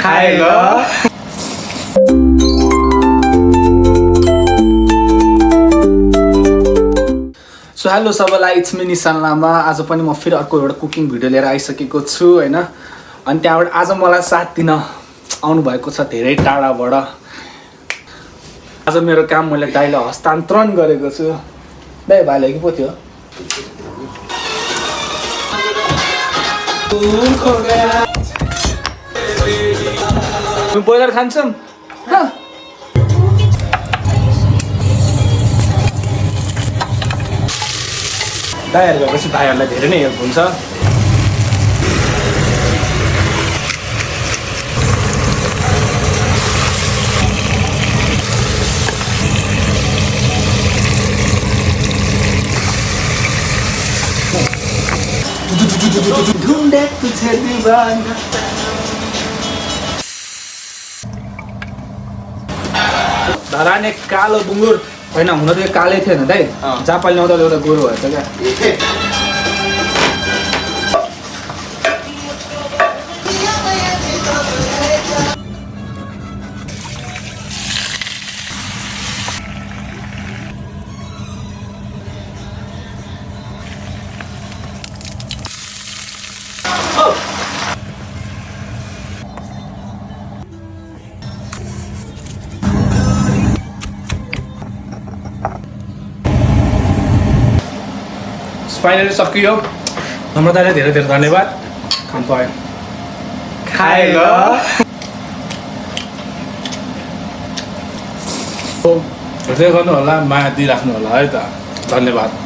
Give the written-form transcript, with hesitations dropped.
खाए ल। So hello सबैलाई, इट्स मी निशान लामा। आज पनि म फेरि अर्को एउटा कुकिङ भिडियो लिएर आइसकेको छु हैन। अनि त्यहाँबाट आज मलाई साथ दिन आउनुभएको छ धेरै टाढाबाट। आज मेरो काम मैले दाइलाई हस्तान्तरण गरेको छु। दाइ भाइले कि पो थियो बोइलर खान्छौँ। दाइहरू गएपछि भाइहरूलाई धेरै नै हेल्प हुन्छ। धराने कालो बुङ्गुर होइन, हुन त यो कालै थियो होइन दाइ, जापान ल्याउँदा एउटा गोरु भएछ क्या। फाइनली सकियो। हाम्रो दाइलाई धेरै धेरै धन्यवाद। खान पायो। खाए ल। हेर्दै गर्नु होला, माया दिइराख्नु होला है त। धन्यवाद।